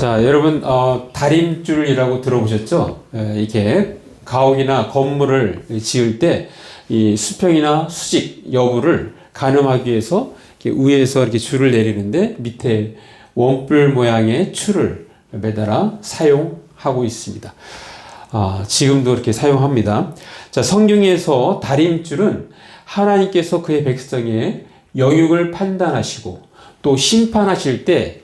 자, 여러분, 다림줄이라고 들어보셨죠? 이렇게 가옥이나 건물을 지을 때 이 수평이나 수직 여부를 가늠하기 위해서 이렇게 위에서 이렇게 줄을 내리는데 밑에 원뿔 모양의 줄을 매달아 사용하고 있습니다. 지금도 이렇게 사용합니다. 자, 성경에서 다림줄은 하나님께서 그의 백성의 영육을 판단하시고 또 심판하실 때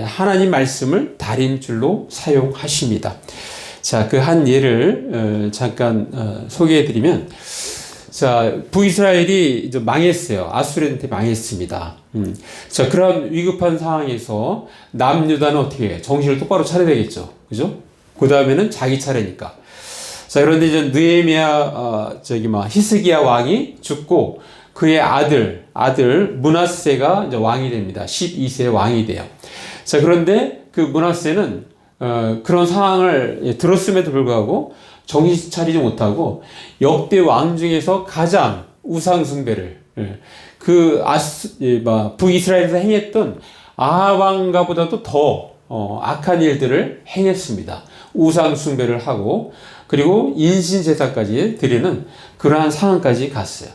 하나님 말씀을 다림줄로 사용하십니다. 자, 그 한 예를 잠깐 소개해-드리면, 자, 북이스라엘이 이제 망했어요. 아수르한테 망했습니다. 자, 그런 위급한 상황에서 남유다는 어떻게 해요? 정신을 똑바로 차려야 되겠죠, 그죠? 그 다음에는 자기 차례니까. 자, 그런데 이제 느헤미야 히스기야 왕이 죽고 그의 아들 므낫세가 이제 왕이 됩니다. 12세 왕이 돼요. 자, 그런데 그 므낫세는 그런 상황을 들었음에도 불구하고 정신 차리지 못하고 역대 왕 중에서 가장 우상 숭배를 북이스라엘에서 행했던 아합 왕가보다도 더 악한 일들을 행했습니다. 우상 숭배를 하고 그리고 인신 제사까지 드리는 그러한 상황까지 갔어요.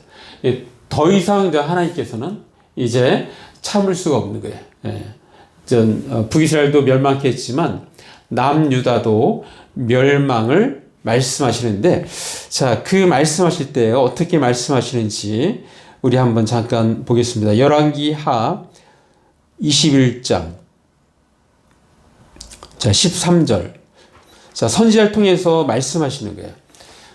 더 이상 하나님께서는 이제 참을 수가 없는 거예요. 북이스라엘도 멸망했지만 남유다도 멸망을 말씀하시는데, 자, 그 말씀하실 때 어떻게 말씀하시는지 우리 한번 잠깐 보겠습니다. 열왕기하 21장 자 13절. 자, 선지자를 통해서 말씀하시는 거예요.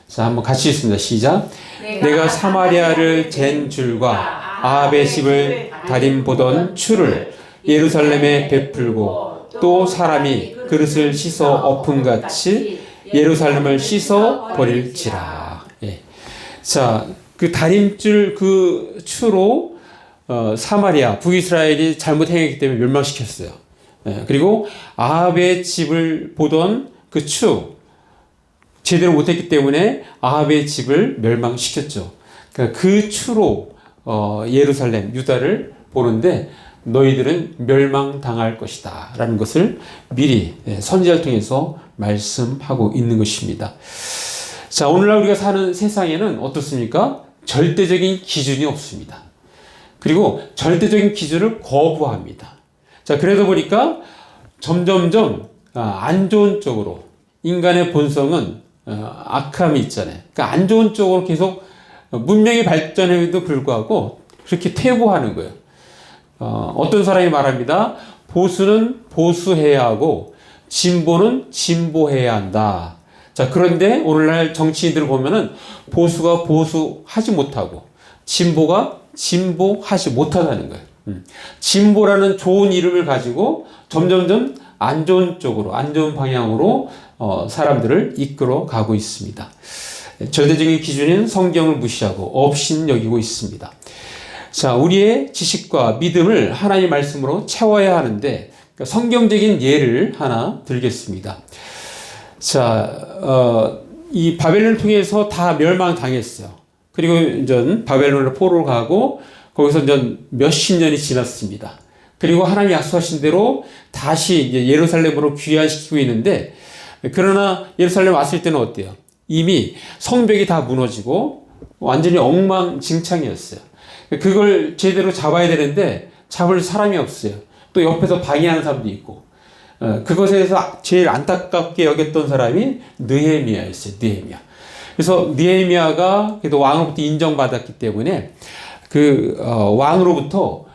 자, 한번 같이 읽습니다. 시작. 내가 사마리아를 잰 줄과 아합의 집을 다림 보던 추를 예루살렘에 베풀고 또 사람이 그릇을 씻어 엎음같이 예루살렘을 씻어 버릴지라. 예. 자, 그 다림줄 그 추로 사마리아 북이스라엘이 잘못 행했기 때문에 멸망시켰어요. 예. 그리고 아합의 집을 보던 그 추 제대로 못했기 때문에 아합의 집을 멸망시켰죠. 그러니까 그 추로 예루살렘 유다를 보는데 너희들은 멸망당할 것이다 라는 것을 미리 선지자를 통해서 말씀하고 있는 것입니다. 자, 오늘날 우리가 사는 세상에는 어떻습니까? 절대적인 기준이 없습니다. 그리고 절대적인 기준을 거부합니다. 자, 그러다 보니까 점점점 안 좋은 쪽으로 인간의 본성은 악함이 있잖아요. 그러니까 안 좋은 쪽으로 계속 문명이 발전에도 불구하고 그렇게 퇴보하는 거예요. 어떤 사람이 말합니다. 보수는 보수해야 하고 진보는 진보해야 한다. 자, 그런데 오늘날 정치인들을 보면은 보수가 보수하지 못하고 진보가 진보하지 못하다는 거예요. 진보라는 좋은 이름을 가지고 점점점 안 좋은 쪽으로, 안 좋은 방향으로 사람들을 이끌어 가고 있습니다. 절대적인 기준인 성경을 무시하고 업신여기고 있습니다. 자, 우리의 지식과 믿음을 하나님의 말씀으로 채워야 하는데 성경적인 예를 하나 들겠습니다. 자, 이 바벨론을 통해서 다 멸망당했어요. 그리고 이제 바벨론으로 포로를 가고 거기서 이제 몇십 년이 지났습니다. 그리고 하나님이 약속하신 대로 다시 이제 예루살렘으로 귀환시키고 있는데, 그러나 예루살렘 왔을 때는 어때요? 이미 성벽이 다 무너지고 완전히 엉망진창이었어요. 그걸 제대로 잡아야 되는데 잡을 사람이 없어요. 또 옆에서 방해하는 사람도 있고. 그것에 대해서 제일 안타깝게 여겼던 사람이 느헤미야였어요. 느헤미야. 그래서 느헤미야가 그래도 왕으로부터 인정받았기 때문에 그 왕으로부터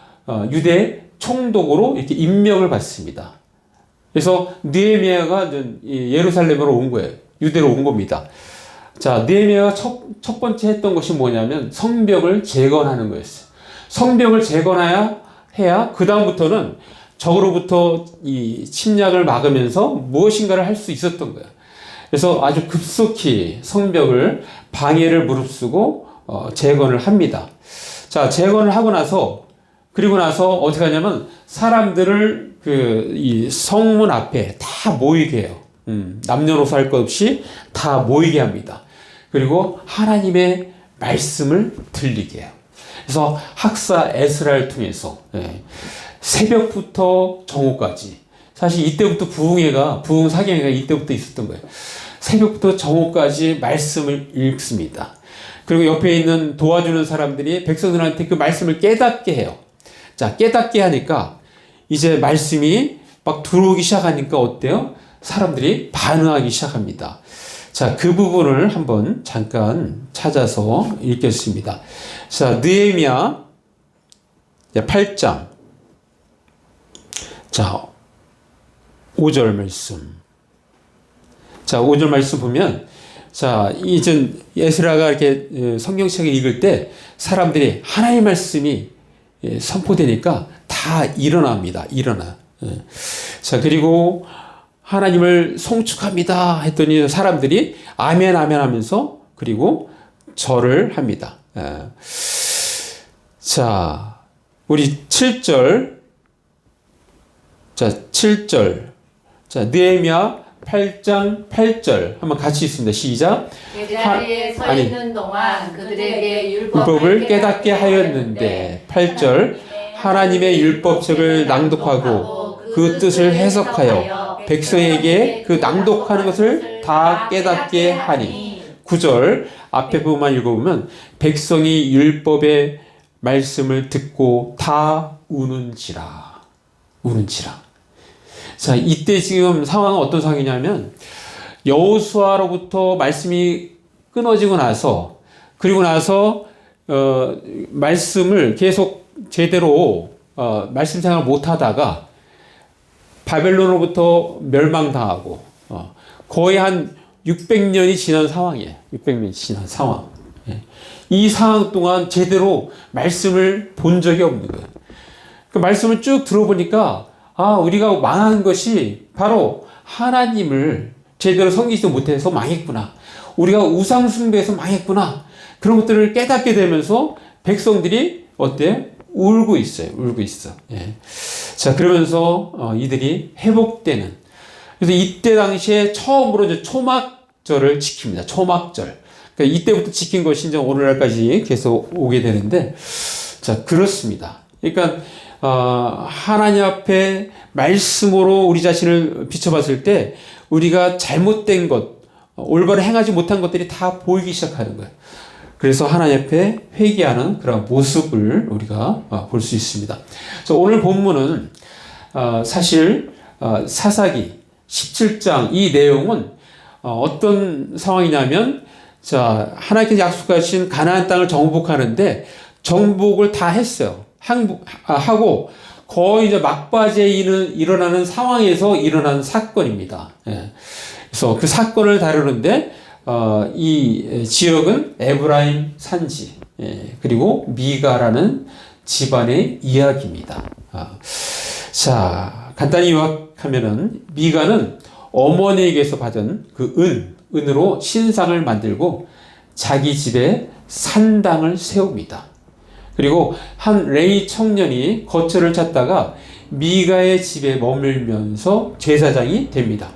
유대 총독으로 이렇게 임명을 받습니다. 그래서 느헤미야가 예루살렘으로 온 거예요. 유대로 온 겁니다. 자, 느헤미야가 첫 번째 했던 것이 뭐냐면 성벽을 재건하는 거였어요. 성벽을 재건해야 그 다음부터는 적으로부터 이 침략을 막으면서 무엇인가를 할 수 있었던 거예요. 그래서 아주 급속히 성벽을 방해를 무릅쓰고 재건을 합니다. 자, 재건을 하고 나서 그리고 나서 어떻게 하냐면 사람들을 이 성문 앞에 다 모이게 해요. 남녀노소 할 것 없이 다 모이게 합니다. 그리고 하나님의 말씀을 들리게 해요. 그래서 학사 에스라를 통해서 새벽부터 정오까지 사실 이때부터 부흥 사경회가 이때부터 있었던 거예요. 새벽부터 정오까지 말씀을 읽습니다. 그리고 옆에 있는 도와주는 사람들이 백성들한테 그 말씀을 깨닫게 해요. 자, 깨닫게 하니까 이제 말씀이 막 들어오기 시작하니까 어때요? 사람들이 반응하기 시작합니다. 자, 그 부분을 한번 잠깐 찾아서 읽겠습니다. 자, 느헤미야 8장. 자, 5절 말씀. 자, 5절 말씀 보면, 자, 이제 에스라가 이렇게 성경책을 읽을 때 사람들이 하나님의 말씀이 선포되니까 다 일어납니다. 일어나. 자, 그리고 하나님을 송축합니다 했더니 사람들이 아멘, 아멘 하면서 그리고 절을 합니다. 자, 우리 7절. 자, 7절. 자, 느헤미야 8장 8절 한번 같이 읽습니다. 시작. 제자리에 서 있는 동안 그들에게 율법을 깨닫게 하였는데 8절 하나님의 율법책을 낭독하고 그 뜻을 해석하여 백성에게 그 낭독하는 것을 다 깨닫게 하니 9절 앞에 부분만 읽어보면 백성이 율법의 말씀을 듣고 다 우는지라. 자, 이때 지금 상황은 어떤 상황이냐면 여호수아로부터 말씀이 끊어지고 나서 그리고 나서 말씀을 계속 제대로 말씀 생활을 못하다가 바벨론으로부터 멸망당하고 거의 한 600년이 지난 상황이에요. 600년이 지난 상황. 이 상황 동안 제대로 말씀을 본 적이 없는 거예요. 그 말씀을 쭉 들어보니까 우리가 망한 것이 바로 하나님을 제대로 섬기지 못해서 망했구나. 우리가 우상 숭배해서 망했구나. 그런 것들을 깨닫게 되면서 백성들이 어때요? 울고 있어요. 예. 자, 그러면서 이들이 회복되는. 그래서 이때 당시에 처음으로 이제 초막절을 지킵니다. 초막절. 그러니까 이때부터 지킨 것이 이제 오늘날까지 계속 오게 되는데, 자, 그렇습니다. 그러니까 하나님 앞에 말씀으로 우리 자신을 비춰봤을 때 우리가 잘못된 것, 올바로 행하지 못한 것들이 다 보이기 시작하는 거예요. 그래서 하나님 앞에 회개하는 그런 모습을 우리가 볼 수 있습니다. 그래서 오늘 본문은 사실 사사기 17장 이 내용은 어떤 상황이냐면, 자, 하나님께서 약속하신 가나안 땅을 정복하는데 정복을 다 했어요. 하고 거의 이제 막바지에 일어나는 상황에서 일어난 사건입니다. 예. 그래서 그 사건을 다루는데 이 지역은 에브라임 산지, 그리고 미가라는 집안의 이야기입니다. 자, 간단히 요약하면은 미가는 어머니에게서 받은 그 은으로 신상을 만들고 자기 집에 산당을 세웁니다. 그리고 한 레위 청년이 거처를 찾다가 미가의 집에 머물면서 제사장이 됩니다.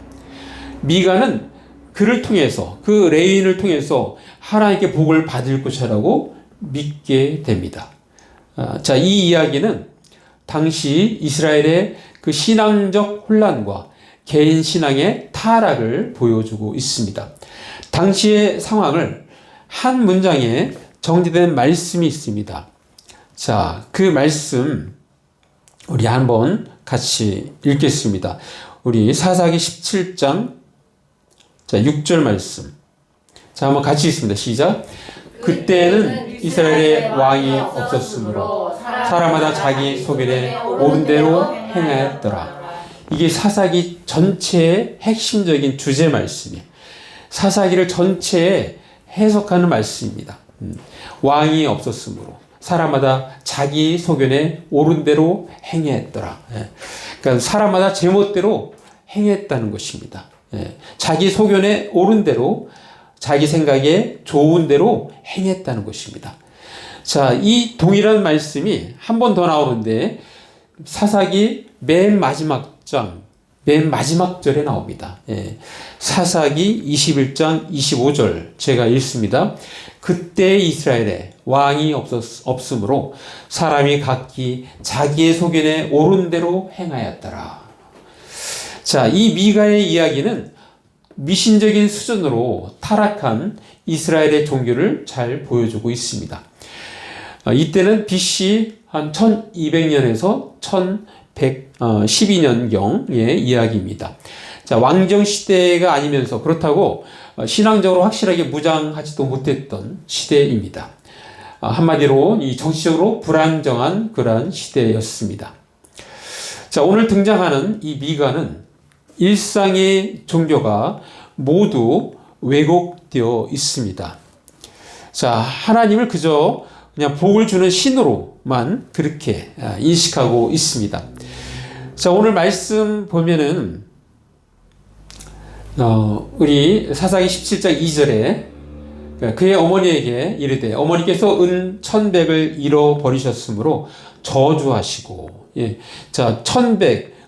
미가는 그를 통해서, 그 레위인을 통해서 하나님께 복을 받을 것이라고 믿게 됩니다. 자, 이 이야기는 당시 이스라엘의 그 신앙적 혼란과 개인 신앙의 타락을 보여주고 있습니다. 당시의 상황을 한 문장에 정리된 말씀이 있습니다. 자, 그 말씀 우리 한번 같이 읽겠습니다. 우리 사사기 17장 자, 6절 말씀. 자, 한번 같이 읽습니다. 시작. 그때는 이스라엘의 왕이 없었으므로 사람마다 자기 소견에 옳은 대로 행하였더라. 이게 사사기 전체의 핵심적인 주제 말씀이에요. 사사기를 전체에 해석하는 말씀입니다. 왕이 없었으므로 사람마다 자기 소견에 옳은 대로 행했더라. 그러니까 사람마다 제멋대로 행했다는 것입니다. 자기 소견에 옳은 대로 자기 생각에 좋은 대로 행했다는 것입니다. 자, 이 동일한 말씀이 한 번 더 나오는데 사사기 맨 마지막 장, 맨 마지막 절에 나옵니다. 사사기 21장 25절 제가 읽습니다. 그때 이스라엘에 왕이 없으므로 사람이 각기 자기의 소견에 옳은 대로 행하였더라. 자, 이 미가의 이야기는 미신적인 수준으로 타락한 이스라엘의 종교를 잘 보여주고 있습니다. 이때는 BC 한 1200년에서 1112년경의 이야기입니다. 자, 왕정 시대가 아니면서 그렇다고 신앙적으로 확실하게 무장하지도 못했던 시대입니다. 한마디로 이 정치적으로 불안정한 그러한 시대였습니다. 자, 오늘 등장하는 이 미가는 일상의 종교가 모두 왜곡되어 있습니다. 자, 하나님을 그저 그냥 복을 주는 신으로만 그렇게 인식하고 있습니다. 자, 오늘 말씀 보면은 우리 사사기 17장 2절에 그의 어머니에게 이르되 어머니께서 은 1100을 잃어버리셨으므로 저주하시고, 예. 자,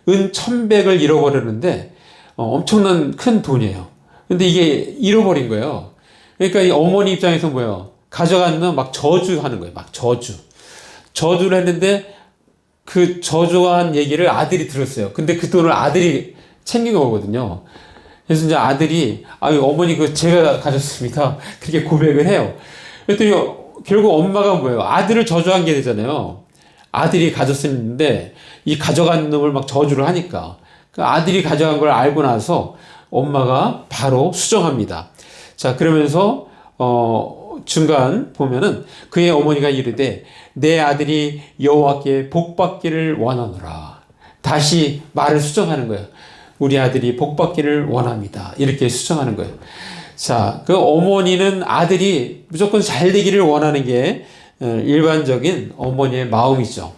은 1100을 잃어버렸는데 엄청난 큰 돈이에요. 근데 이게 잃어버린 거예요. 그러니까 이 어머니 입장에서 뭐예요? 가져가는 막 저주하는 거예요. 막 저주를 했는데 그 저주한 얘기를 아들이 들었어요. 근데 그 돈을 아들이 챙긴 거거든요. 그래서 이제 아들이 어머니 그 제가 가졌습니다. 그렇게 고백을 해요. 그랬더니 결국 엄마가 뭐예요? 아들을 저주한 게 되잖아요. 아들이 가졌었는데 이 가져간 놈을 막 저주를 하니까 그 아들이 가져간 걸 알고 나서 엄마가 바로 수정합니다. 자, 그러면서 중간 보면은 그의 어머니가 이르되 내 아들이 여호와께 복받기를 원하노라. 다시 말을 수정하는 거예요. 우리 아들이 복받기를 원합니다. 이렇게 수정하는 거예요. 자, 그 어머니는 아들이 무조건 잘 되기를 원하는 게 일반적인 어머니의 마음이죠.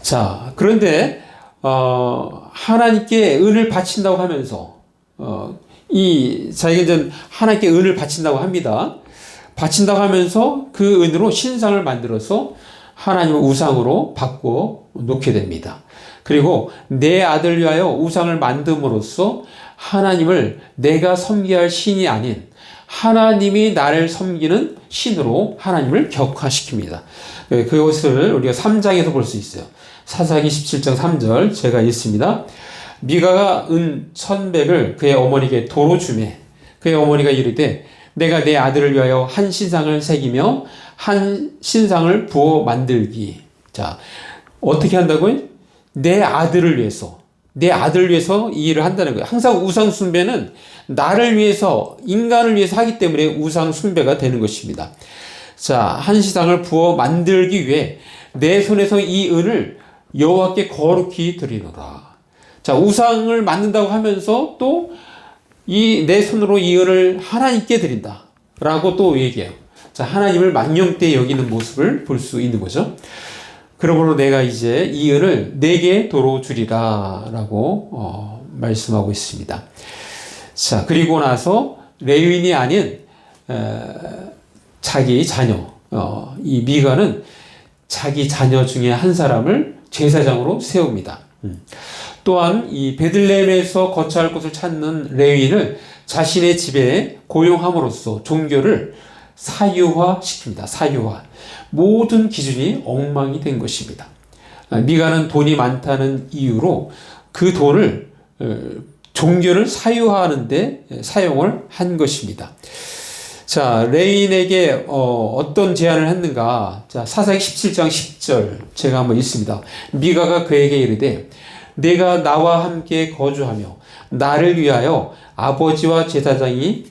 자, 그런데 하나님께 은을 바친다고 하면서 자기가 이제 하나님께 은을 바친다고 합니다. 바친다고 하면서 그 은으로 신상을 만들어서 하나님을 우상으로 바꿔 놓게 됩니다. 그리고 내 아들 위하여 우상을 만듦으로써 하나님을 내가 섬겨야 할 신이 아닌 하나님이 나를 섬기는 신으로 하나님을 격화시킵니다. 그것을 우리가 3장에서 볼 수 있어요. 사사기 17장 3절 제가 읽습니다. 미가가 은 1100을 그의 어머니에게 도로 주매 그의 어머니가 이르되 내가 내 아들을 위하여 한 신상을 새기며 한 신상을 부어 만들기. 자, 어떻게 한다고요? 내 아들을 위해서 이 일을 한다는 거예요. 항상 우상 숭배는 나를 위해서, 인간을 위해서 하기 때문에 우상 숭배가 되는 것입니다. 자, 한 신상을 부어 만들기 위해 내 손에서 이 은을 여호와께 거룩히 드리노라. 자, 우상을 만든다고 하면서 또 내 손으로 이 은을 하나님께 드린다 라고 또 얘기해요. 자, 하나님을 만용되이 여기는 모습을 볼 수 있는 거죠. 그러므로 내가 이제 이 은을 내게 도로 주리라 라고 말씀하고 있습니다. 자, 그리고 나서 레위인이 아닌 자기 자녀, 이 미가는 자기 자녀 중에 한 사람을 제사장으로 세웁니다. 또한 이 베들레헴에서 거처할 곳을 찾는 레위인을 자신의 집에 고용함으로써 종교를 사유화시킵니다. 사유화. 모든 기준이 엉망이 된 것입니다. 미가는 돈이 많다는 이유로 그 돈을 종교를 사유화하는 데 사용을 한 것입니다. 자, 레위인에게 어떤 제안을 했는가? 자, 사사기 17장 10절 제가 한번 읽습니다. 미가가 그에게 이르되 내가 나와 함께 거주하며 나를 위하여 아버지와 제사장이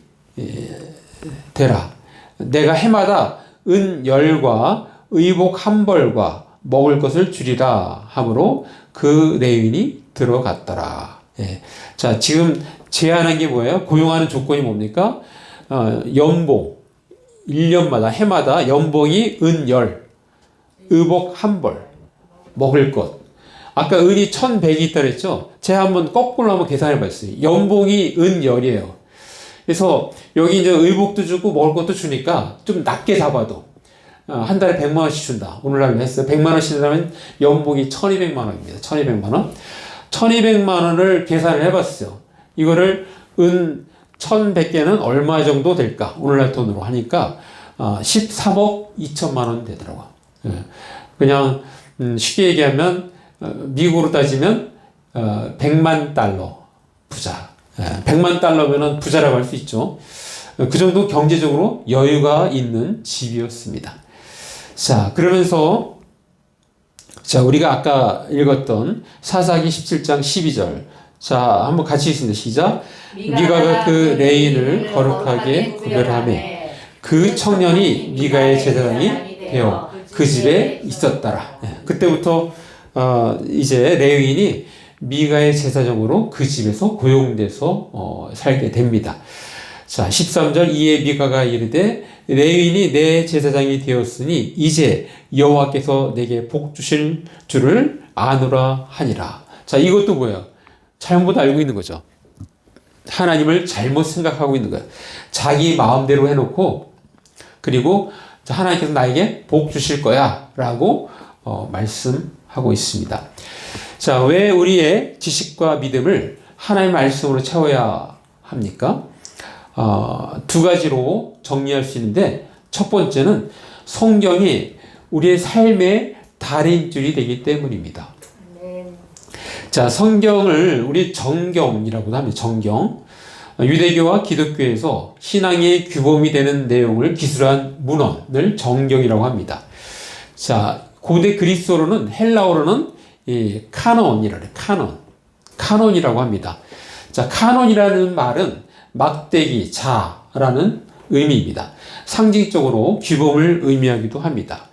되라. 내가 해마다 은 10과 의복 한 벌과 먹을 것을 주리라 하므로 그 레위인이 들어갔더라. 예. 자, 지금 제안한 게 뭐예요? 고용하는 조건이 뭡니까? 연봉 1년마다 해마다 연봉이 은 10, 의복 한 벌, 먹을 것. 아까 은이 1100이 있다 그랬죠? 제가 거꾸로 한번 계산해 봤어요. 연봉이 은 10이에요. 그래서 여기 이제 의복도 주고 먹을 것도 주니까 좀 낮게 잡아도 한 달에 100만 원씩 준다. 오늘날로 했어요. 100만 원씩 준다면 연봉이 1200만 원입니다. 1200만 원. 1200만 원을 계산을 해봤어요. 이거를 은 1100개는 얼마 정도 될까? 오늘날 돈으로 하니까 13억 2천만 원 되더라고요. 그냥 쉽게 얘기하면 미국으로 따지면 100만 달러 부자. 100만 달러면은 부자라고 할 수 있죠. 그 정도 경제적으로 여유가 있는 집이었습니다. 자, 그러면서 자, 우리가 아까 읽었던 사사기 17장 12절. 자, 한번 같이 읽습니다. 시작. 미가가 그 레인을 거룩하게 구별하매 그 청년이 미가의 제사장이 되어 그 집에 있었더라. 그때부터 이제 레위인이 미가의 제사장으로 그 집에서 고용돼서 살게 됩니다. 자, 13절 이에 미가가 이르되 레위인이 내 제사장이 되었으니 이제 여호와께서 내게 복 주실 줄을 아노라 하니라. 자, 이것도 뭐예요? 잘못 알고 있는 거죠. 하나님을 잘못 생각하고 있는 거예요. 자기 마음대로 해놓고 그리고 하나님께서 나에게 복 주실 거야 라고 말씀하고 있습니다. 자, 왜 우리의 지식과 믿음을 하나님의 말씀으로 채워야 합니까? 두 가지로 정리할 수 있는데 첫 번째는 성경이 우리의 삶의 달인줄이 되기 때문입니다. 자, 성경을 우리 정경이라고도 합니다. 정경. 유대교와 기독교에서 신앙의 규범이 되는 내용을 기술한 문헌을 정경이라고 합니다. 자, 고대 그리스어로는 헬라어로는 카논이라고 해요. 카논이라고 합니다. 자, 카논이라는 말은 막대기, 자라는 의미입니다. 상징적으로 규범을 의미하기도 합니다.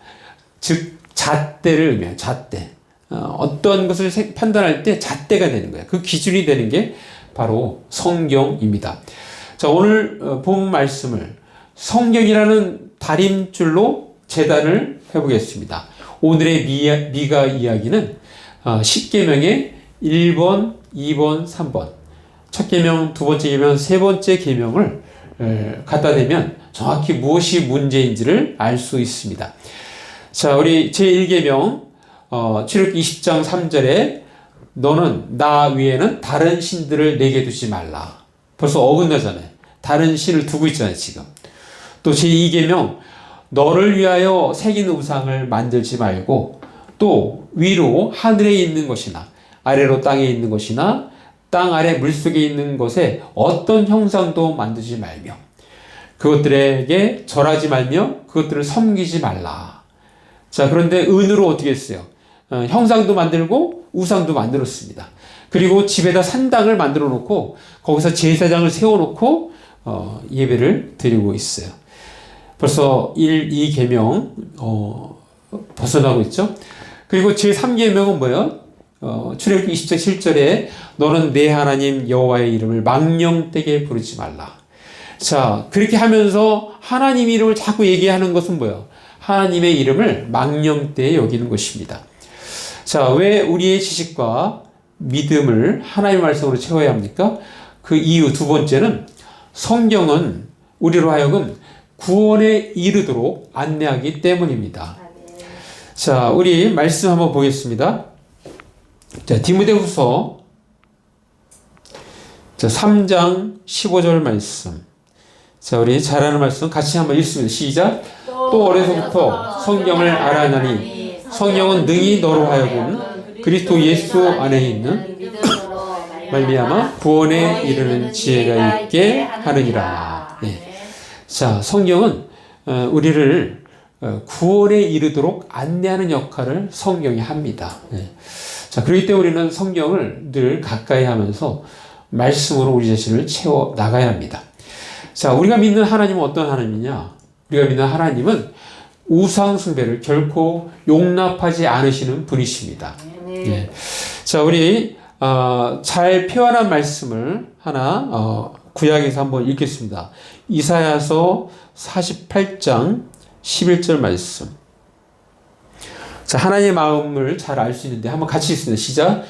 즉, 잣대를 의미해요. 잣대. 어떤 것을 판단할 때 잣대가 되는 거예요. 그 기준이 되는 게 바로 성경입니다. 자, 오늘 본 말씀을 성경이라는 다림줄로 재단을 해보겠습니다. 오늘의 미가 이야기는 10계명의 1번, 2번, 3번 첫 계명, 두 번째 계명, 세 번째 계명을 갖다 대면 정확히 무엇이 문제인지를 알 수 있습니다. 자, 우리 제1계명 출애굽기 20장 3절에 너는 나 위에는 다른 신들을 내게 두지 말라. 벌써 어긋나잖아요. 다른 신을 두고 있잖아요, 지금. 또 제2계명 너를 위하여 새긴 우상을 만들지 말고 또 위로 하늘에 있는 것이나 아래로 땅에 있는 것이나 땅 아래 물속에 있는 것에 어떤 형상도 만들지 말며 그것들에게 절하지 말며 그것들을 섬기지 말라. 자, 그런데 은으로 어떻게 했어요? 형상도 만들고 우상도 만들었습니다. 그리고 집에다 산당을 만들어 놓고 거기서 제사장을 세워놓고 예배를 드리고 있어요. 벌써 1, 2계명 벗어나고 있죠. 그리고 제3계명은 뭐예요? 출애굽기 20장 7절에 너는 내 하나님 여호와의 이름을 망령되게 부르지 말라. 자, 그렇게 하면서 하나님 이름을 자꾸 얘기하는 것은 뭐예요? 하나님의 이름을 망령되게 여기는 것입니다. 자, 왜 우리의 지식과 믿음을 하나님의 말씀으로 채워야 합니까? 그 이유 두 번째는 성경은 우리로 하여금 구원에 이르도록 안내하기 때문입니다. 자, 우리 말씀 한번 보겠습니다. 자, 디모데후서 3장 15절 말씀. 자, 우리 잘 아는 말씀 같이 한번 읽습니다. 시작. 또 어려서부터 성경을 알아나니 성령은 능히 너로 하여금 그리스도 예수 안에 있는 말미암아 구원에 이르는 지혜가 있게 하느니라. 네. 자, 성경은 우리를 구원에 이르도록 안내하는 역할을 성경이 합니다. 네. 자, 그렇기 때문에 우리는 성경을 늘 가까이 하면서 말씀으로 우리 자신을 채워 나가야 합니다. 자, 우리가 믿는 하나님은 어떤 하나님이냐? 우리가 믿는 하나님은 우상 숭배를 결코 용납하지 않으시는 분이십니다. 네. 자, 우리 잘 표현한 말씀을 하나 구약에서 한번 읽겠습니다. 이사야서 48장 11절 말씀. 자, 하나님의 마음을 잘 알 수 있는데 한번 같이 읽습니다. 시작.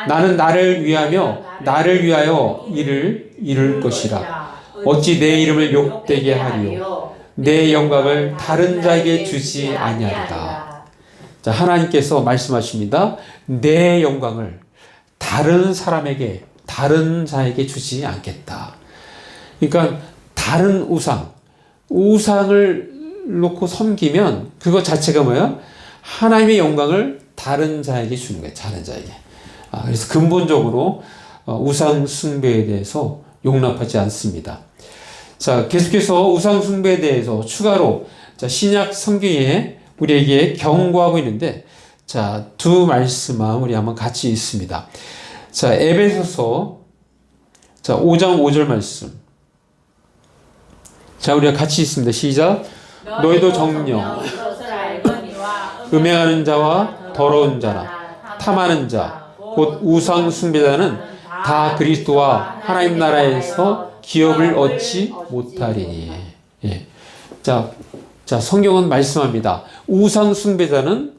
나는 나를 위하여 일을 이룰 것이라. 어찌 내 이름을 욕되게 하리요. 내 영광을 다른 자에게 주지 아니하리라. 자, 하나님께서 말씀하십니다. 내 영광을 다른 사람에게, 다른 자에게 주지 않겠다. 그러니까 다른 우상을 놓고 섬기면 그것 자체가 뭐예요? 하나님의 영광을 다른 자에게 주는 거예요. 다른 자에게. 그래서 근본적으로 우상 숭배에 대해서 용납하지 않습니다. 자, 계속해서 우상 숭배에 대해서 추가로 자, 신약 성경에 우리에게 경고하고 있는데 자, 두 말씀만 우리 한번 같이 읽습니다. 자, 에베소서 자, 5장 5절 말씀. 자, 우리가 같이 읽습니다. 시작. 너희도 정녕 음행하는 자와 더러운 자나 탐하는 자 곧 우상 숭배자는 다 그리스도와 하나님 나라에서 기업을 얻지 못하리니. 예. 자, 성경은 말씀합니다. 우상 숭배자는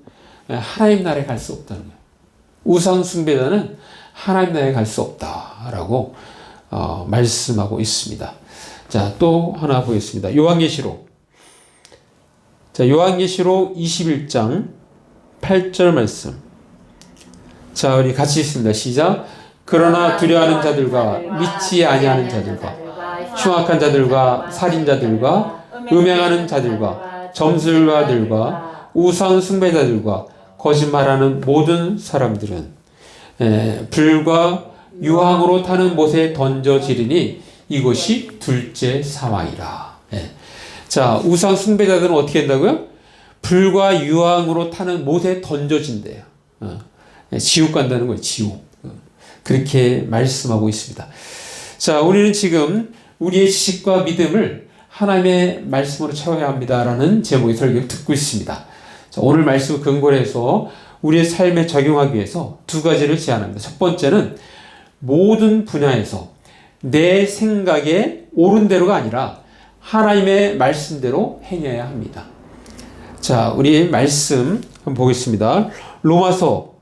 하나님 나라에 갈 수 없다는 거예요. 우상 숭배자는 하나님 나라에 갈 수 없다라고 말씀하고 있습니다. 자, 또 하나 보겠습니다. 요한계시록. 자, 요한계시록 21장 8절 말씀. 자, 우리 같이 읽습니다. 시작. 그러나 두려워하는 자들과 믿지 아니하는 자들과 흉악한 자들과 살인자들과 음행하는 자들과 점술가들과 우상 숭배자들과 거짓말하는 모든 사람들은 불과 유황으로 타는 못에 던져지리니 이것이 둘째 사망이라. 자, 우상 숭배자들은 어떻게 한다고요? 불과 유황으로 타는 못에 던져진대요. 지옥 간다는 거예요. 지옥. 그렇게 말씀하고 있습니다. 자, 우리는 지금 우리의 지식과 믿음을 하나님의 말씀으로 채워야 합니다라는 제목의 설교를 듣고 있습니다. 자, 오늘 말씀을 근거로 해서 우리의 삶에 적용하기 위해서 두 가지를 제안합니다. 첫 번째는 모든 분야에서 내 생각에 옳은 대로가 아니라 하나님의 말씀대로 행해야 합니다. 자, 우리 말씀 한번 보겠습니다. 로마서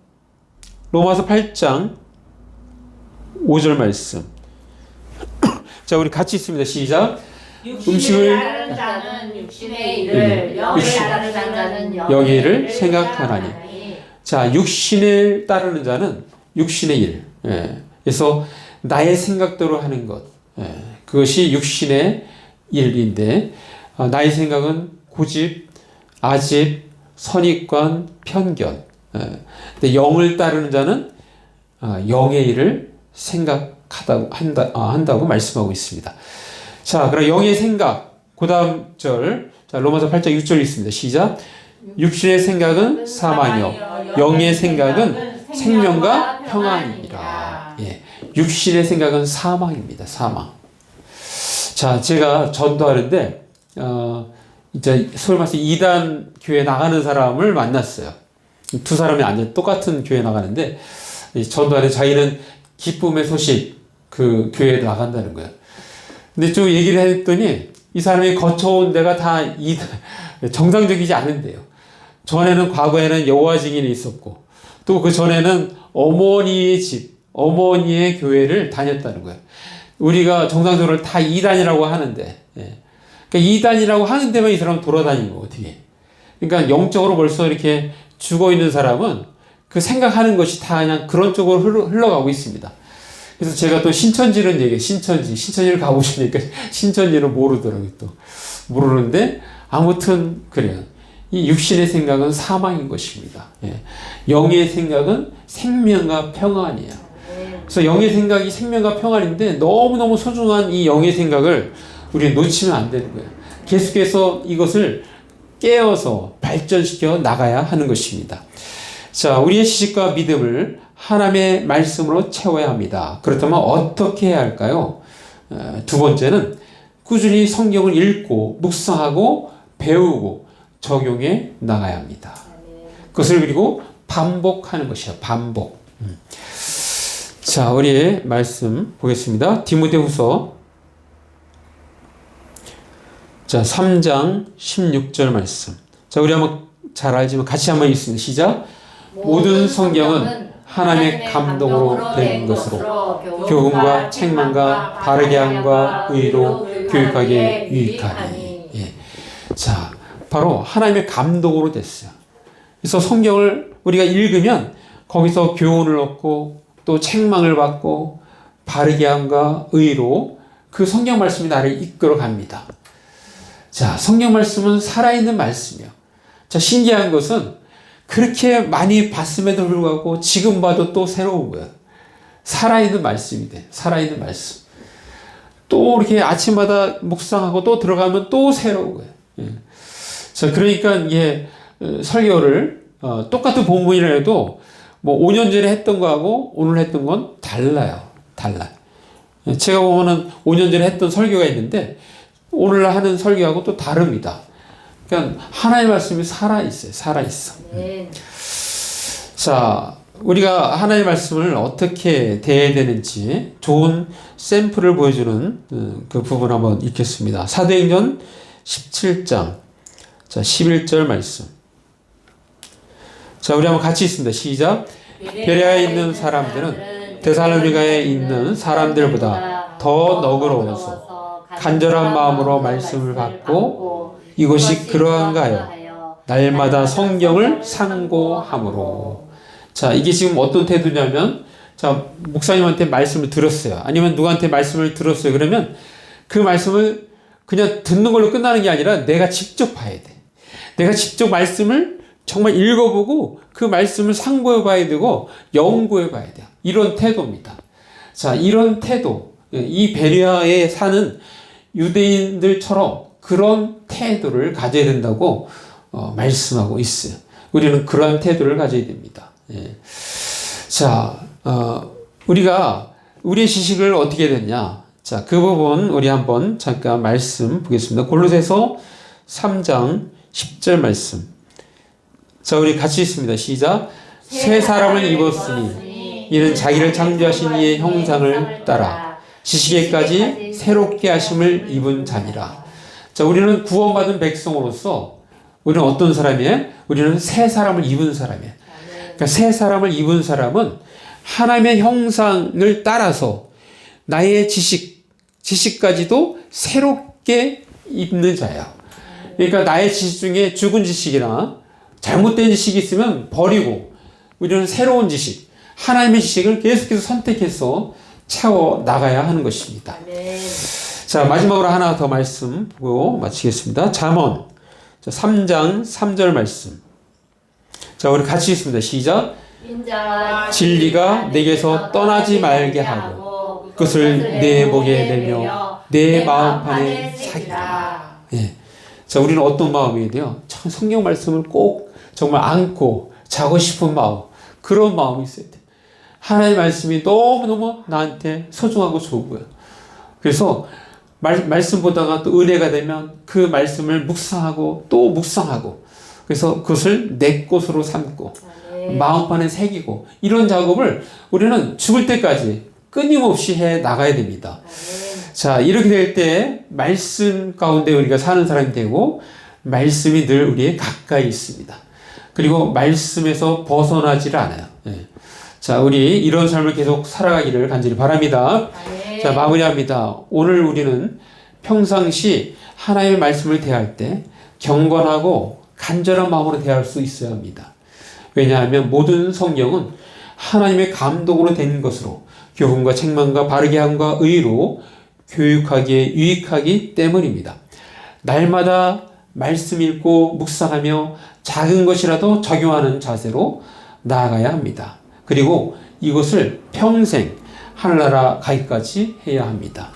8장 5절 말씀. 자, 우리 같이 읽습니다. 시작. 음식을 따르는 자는 육신의 일을, 영을 따르는 자는 영의 일을 생각하나니. 자, 육신을 따르는 자는 육신의 일. 그래서 나의 생각대로 하는 것. 그것이 육신의 일인데 나의 생각은 고집, 아집, 선입관, 편견. 근데 영을 따르는 자는 영의 일을 한다고 말씀하고 있습니다. 자, 그럼 영의 생각, 그 다음 절, 자, 로마서 8장 6절 있습니다. 시작. 육신의 생각은 사망이요, 영의 생각은 생명과 평안이라. 예, 육신의 생각은 사망입니다. 사망. 자, 제가 전도하는데, 이제 소위 말해서 2단 교회 나가는 사람을 만났어요. 두 사람이 앉아 똑같은 교회 나가는데, 전도하는 자기는 기쁨의 소식, 그 교회에 나간다는 거예요. 근데 좀 얘기를 했더니, 이 사람이 거쳐온 데가 다 정상적이지 않은데요. 전에는 과거에는 여호와 증인이 있었고, 또 그 전에는 어머니의 집, 어머니의 교회를 다녔다는 거예요. 우리가 정상적으로 다 2단이라고 하는데, 그러니까 2단이라고 하는데만 이 사람은 돌아다니는 거 어떻게? 그러니까 영적으로 벌써 이렇게 죽어 있는 사람은 그 생각하는 것이 다 그냥 그런 쪽으로 흘러가고 있습니다. 그래서 제가 또 신천지는 얘기해요. 신천지를 가보시니까 신천지는 모르더라고요. 또 모르는데 아무튼 그래요. 이 육신의 생각은 사망인 것입니다. 영의 생각은 생명과 평안이에요. 그래서 영의 생각이 생명과 평안인데 너무너무 소중한 이 영의 생각을 우리는 놓치면 안 되는 거예요. 계속해서 이것을 깨어서 발전시켜 나가야 하는 것입니다. 자, 우리의 지식과 믿음을 하나님의 말씀으로 채워야 합니다. 그렇다면 어떻게 해야 할까요? 두 번째는 꾸준히 성경을 읽고 묵상하고 배우고 적용해 나가야 합니다. 그것을 그리고 반복하는 것이에요. 반복. 자, 우리의 말씀 보겠습니다. 디모데후서 자, 3장 16절 말씀. 자, 우리 한번 잘 알지만 같이 한번 읽습니다. 시작. 모든 성경은 하나님의 감동으로 된 것으로 교훈과 책망과 바르게 함과 의로 교육하기에 유익하니. 예. 자, 바로 하나님의 감동으로 됐어요. 그래서 성경을 우리가 읽으면 거기서 교훈을 얻고 또 책망을 받고 바르게 함과 의로 그 성경 말씀이 나를 이끌어 갑니다. 자, 성경 말씀은 살아있는 말씀이요. 자, 신기한 것은 그렇게 많이 봤음에도 불구하고 지금 봐도 또 새로운 거야. 살아있는 말씀이 돼. 살아있는 말씀. 또 이렇게 아침마다 묵상하고 또 들어가면 또 새로운 거야. 예. 자, 그러니까 이게 설교를 똑같은 본문이라도 뭐 5년 전에 했던 거하고 오늘 했던 건 달라요. 달라요. 제가 보면은 5년 전에 했던 설교가 있는데 오늘 하는 설교하고 또 다릅니다. 그러니까 하나님의 말씀이 살아있어요. 살아있어. 네. 자, 우리가 하나님의 말씀을 어떻게 대해야 되는지 좋은 샘플을 보여주는 그 부분 한번 읽겠습니다. 사도행전 17장 자 11절 말씀. 자, 우리 한번 같이 읽습니다. 시작. 베레아에 있는 사람들은 데살로니가에 있는 사람들보다 더 너그러워서 간절한 마음으로 말씀을 받고 이것이 그러한가 하여 날마다 성경을 상고함으로. 자, 이게 지금 어떤 태도냐면, 자, 목사님한테 말씀을 들었어요. 아니면 누구한테 말씀을 들었어요. 그러면 그 말씀을 그냥 듣는 걸로 끝나는 게 아니라 내가 직접 봐야 돼. 내가 직접 말씀을 정말 읽어보고 그 말씀을 상고해 봐야 되고 연구해 봐야 돼요. 이런 태도입니다. 자, 이런 태도. 이 베레아에 사는 유대인들처럼 그런 태도를 가져야 된다고 말씀하고 있어요. 우리는 그런 태도를 가져야 됩니다. 예. 자, 우리가 우리의 지식을 어떻게 됐냐? 자, 그 부분 우리 한번 잠깐 말씀 보겠습니다. 골로새서 3장 10절 말씀. 자, 우리 같이 읽습니다. 시작. 새 사람을 입었으니 이는 자기를 창조하신 이의 형상을 따라 지식에까지 새롭게 하심을 입은 자니라. 자, 우리는 구원받은 백성으로서 우리는 어떤 사람이에요? 우리는 새 사람을 입은 사람이에요. 그러니까 새 사람을 입은 사람은 하나님의 형상을 따라서 나의 지식까지도 새롭게 입는 자야. 그러니까 나의 지식 중에 죽은 지식이나 잘못된 지식이 있으면 버리고 우리는 새로운 지식, 하나님의 지식을 계속해서 선택해서 채워 나가야 하는 것입니다. 자, 마지막으로 하나 더 말씀 보고 마치겠습니다. 잠언 3장 3절 말씀. 자, 우리 같이 읽습니다. 시작. 진리가 내게서 떠나지 말게 하고 그것을 내 목에 내며 내 마음판에 새기라. 예. 자, 우리는 어떤 마음이어야 돼요? 참 성경 말씀을 꼭 정말 안고 자고 싶은 마음, 그런 마음이 있어야 돼. 하나님의 말씀이 너무너무 나한테 소중하고 좋은 거예요. 그래서 말씀 보다가 또 은혜가 되면 그 말씀을 묵상하고 또 묵상하고, 그래서 그것을 내 것으로 삼고 마음판에 새기고, 이런 작업을 우리는 죽을 때까지 끊임없이 해 나가야 됩니다. 자, 이렇게 될 때 말씀 가운데 우리가 사는 사람이 되고 말씀이 늘 우리의 가까이 있습니다. 그리고 말씀에서 벗어나지를 않아요. 네. 자, 우리 이런 삶을 계속 살아가기를 간절히 바랍니다. 자, 마무리합니다. 오늘 우리는 평상시 하나님의 말씀을 대할 때 경건하고 간절한 마음으로 대할 수 있어야 합니다. 왜냐하면 모든 성경은 하나님의 감동으로 된 것으로 교훈과 책망과 바르게 함과 의로 교육하기에 유익하기 때문입니다. 날마다 말씀 읽고 묵상하며 작은 것이라도 적용하는 자세로 나아가야 합니다. 그리고 이것을 평생 하늘나라 가기까지 해야 합니다.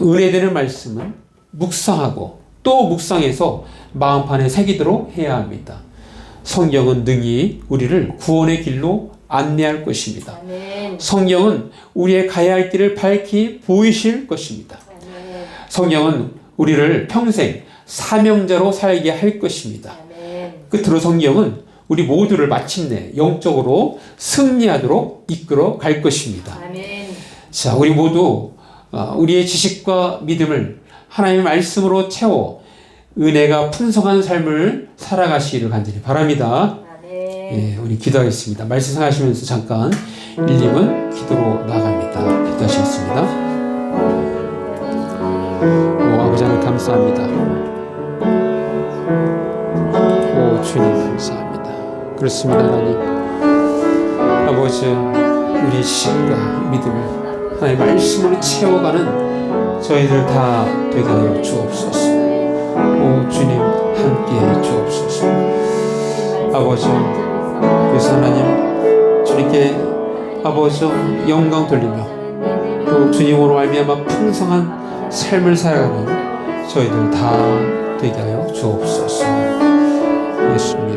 의뢰되는 말씀은 묵상하고 또 묵상해서 마음판에 새기도록 해야 합니다. 성경은 능히 우리를 구원의 길로 안내할 것입니다. 성경은 우리의 가야 할 길을 밝히 보이실 것입니다. 성경은 우리를 평생 사명자로 살게 할 것입니다. 끝으로 성경은 우리 모두를 마침내 영적으로 승리하도록 이끌어 갈 것입니다. 자, 우리 모두 우리의 지식과 믿음을 하나님의 말씀으로 채워 은혜가 풍성한 삶을 살아가시기를 간절히 바랍니다. 예, 우리 기도하겠습니다. 말씀 생각하시면서 잠깐 1님은 기도로 나갑니다. 기도하시겠습니다. 아버지 하나님 감사합니다. 주님 감사합니다. 그렇습니다. 하나님 아버지, 우리의 지식과 믿음을 하나님의 말씀으로 채워가는 저희들 다 되게 하여 주옵소서. 주님 함께해 주옵소서. 아버지, 그래서 하나님 주님께 아버지 영광 돌리며 또 주님으로 말미암아 풍성한 삶을 살아가는 저희들 다 되게 하여 주옵소서. 예수님.